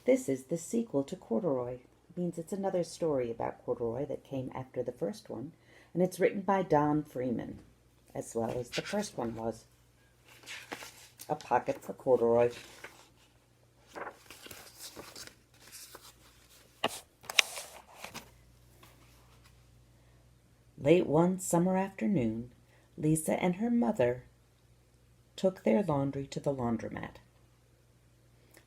This is the sequel to Corduroy. It means it's another story about Corduroy that came after the first one, and it's written by Don Freeman, as well as the first one was. A Pocket for Corduroy. Late one summer afternoon, Lisa and her mother took their laundry to the laundromat.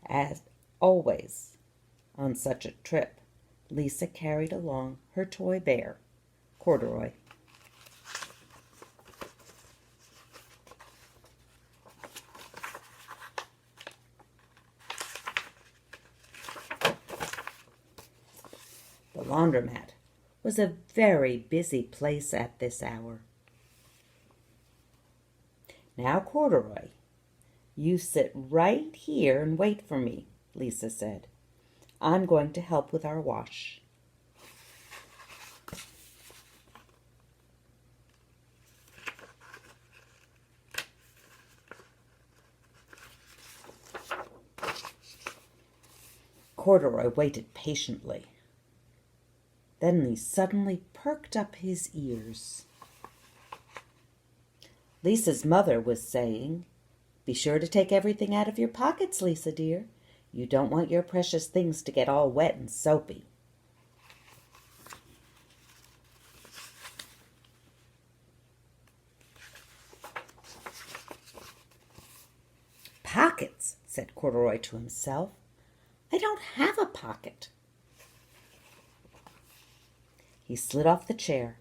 As always, on such a trip, Lisa carried along her toy bear, Corduroy. The laundromat was a very busy place at this hour. "Now, Corduroy, you sit right here and wait for me," Lisa said. "I'm going to help with our wash." Corduroy waited patiently. Then he suddenly perked up his ears. Lisa's mother was saying, "Be sure to take everything out of your pockets, Lisa dear. You don't want your precious things to get all wet and soapy." "Pockets," said Corduroy to himself. "I don't have a pocket." He slid off the chair.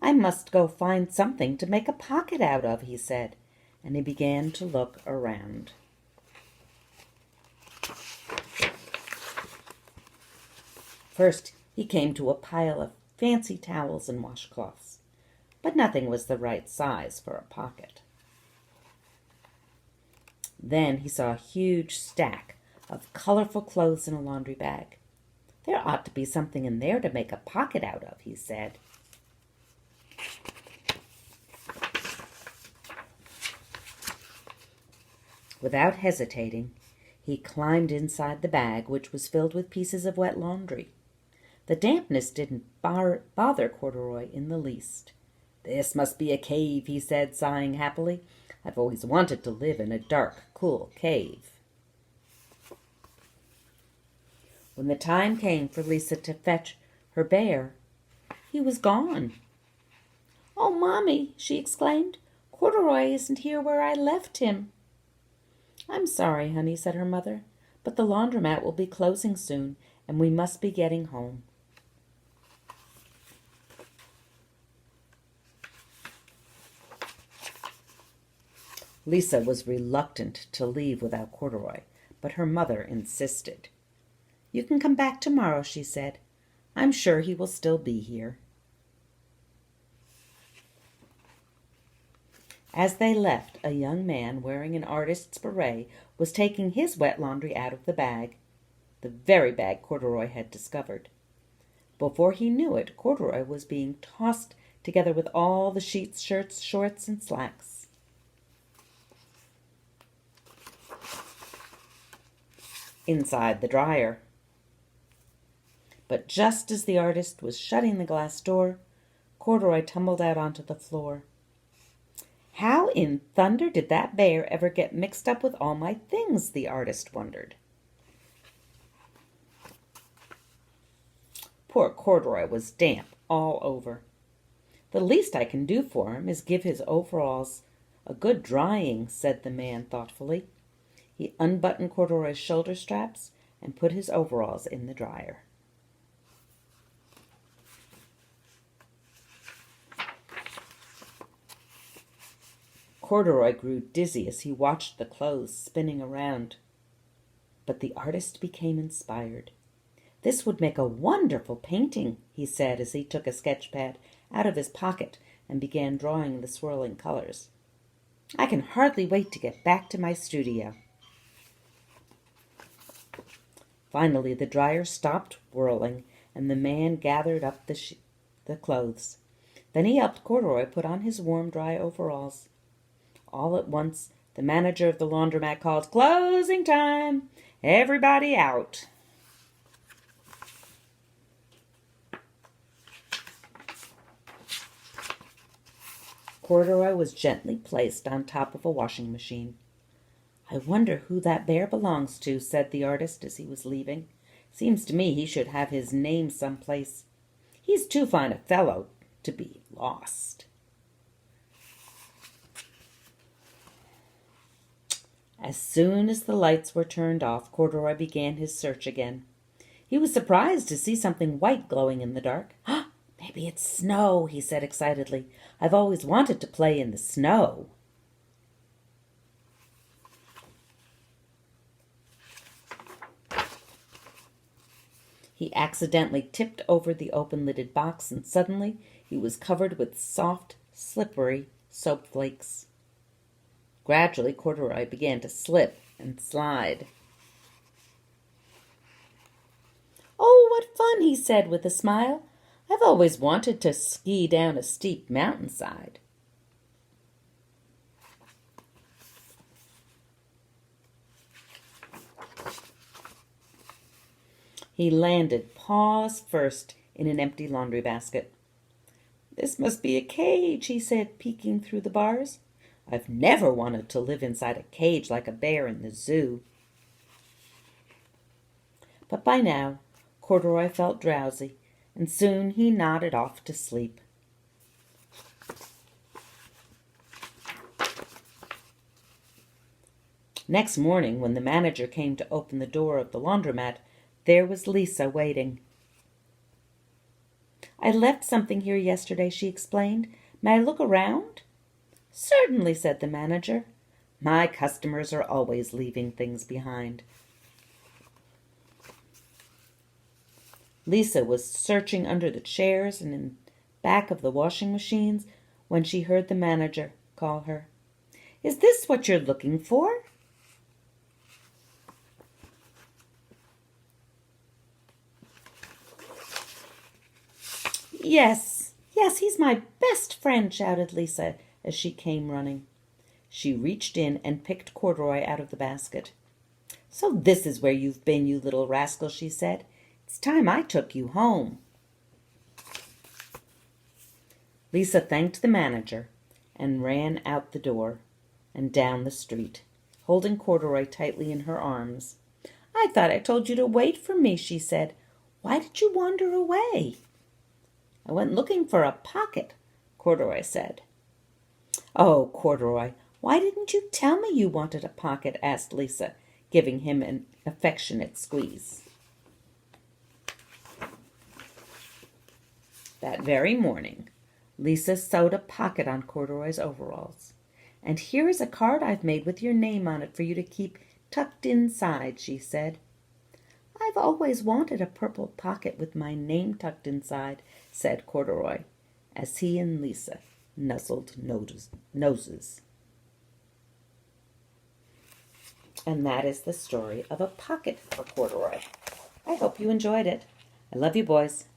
"I must go find something to make a pocket out of," he said, and he began to look around. First, he came to a pile of fancy towels and washcloths, but nothing was the right size for a pocket. Then he saw a huge stack of colorful clothes in a laundry bag. "There ought to be something in there to make a pocket out of," he said. Without hesitating, he climbed inside the bag, which was filled with pieces of wet laundry. The dampness didn't bother Corduroy in the least. "This must be a cave," he said, sighing happily. "I've always wanted to live in a dark, cool cave." When the time came for Lisa to fetch her bear, he was gone. "Oh, Mommy," she exclaimed, "Corduroy isn't here where I left him." "I'm sorry, honey," said her mother, "but the laundromat will be closing soon, and we must be getting home." Lisa was reluctant to leave without Corduroy, but her mother insisted. "You can come back tomorrow," she said. "I'm sure he will still be here." As they left, a young man wearing an artist's beret was taking his wet laundry out of the bag, the very bag Corduroy had discovered. Before he knew it, Corduroy was being tossed together with all the sheets, shirts, shorts, and slacks. Inside the dryer. But just as the artist was shutting the glass door, Corduroy tumbled out onto the floor. "How in thunder did that bear ever get mixed up with all my things?" the artist wondered. Poor Corduroy was damp all over. "The least I can do for him is give his overalls a good drying," said the man thoughtfully. He unbuttoned Corduroy's shoulder straps and put his overalls in the dryer. Corduroy grew dizzy as he watched the clothes spinning around. But the artist became inspired. "This would make a wonderful painting," he said as he took a sketch pad out of his pocket and began drawing the swirling colors. "I can hardly wait to get back to my studio." Finally, the dryer stopped whirling, and the man gathered up the clothes. Then he helped Corduroy put on his warm, dry overalls. All at once, the manager of the laundromat called, "Closing time!" Everybody out. Corduroy was gently placed on top of a washing machine. "I wonder who that bear belongs to," said the artist as he was leaving. "Seems to me he should have his name someplace. He's too fine a fellow to be lost." As soon as the lights were turned off, Corduroy began his search again. He was surprised to see something white glowing in the dark. "Maybe it's snow," he said excitedly. "I've always wanted to play in the snow." He accidentally tipped over the open-lidded box, and suddenly he was covered with soft, slippery soap flakes. Gradually, Corduroy began to slip and slide. "Oh, what fun," he said with a smile. "I've always wanted to ski down a steep mountainside." He landed paws first in an empty laundry basket. "This must be a cage," he said, peeking through the bars. "I've never wanted to live inside a cage like a bear in the zoo." But by now, Corduroy felt drowsy, and soon he nodded off to sleep. Next morning, when the manager came to open the door of the laundromat, there was Lisa waiting. "I left something here yesterday," she explained. "May I look around?" "Certainly," said the manager. "My customers are always leaving things behind." Lisa was searching under the chairs and in back of the washing machines when she heard the manager call her. "Is this what you're looking for?" "Yes, yes, he's my best friend," shouted Lisa as she came running. She reached in and picked Corduroy out of the basket. "So this is where you've been, you little rascal," she said. "It's time I took you home." Lisa thanked the manager and ran out the door and down the street, holding Corduroy tightly in her arms. "I thought I told you to wait for me," she said. "Why did you wander away?" "I went looking for a pocket," Corduroy said. "Oh, Corduroy, why didn't you tell me you wanted a pocket?" asked Lisa, giving him an affectionate squeeze. That very morning, Lisa sewed a pocket on Corduroy's overalls. "And here is a card I've made with your name on it for you to keep tucked inside," she said. "I've always wanted a purple pocket with my name tucked inside," said Corduroy, as he and Lisa nuzzled noses. And that is the story of a pocket for Corduroy. I hope you enjoyed it. I love you, boys.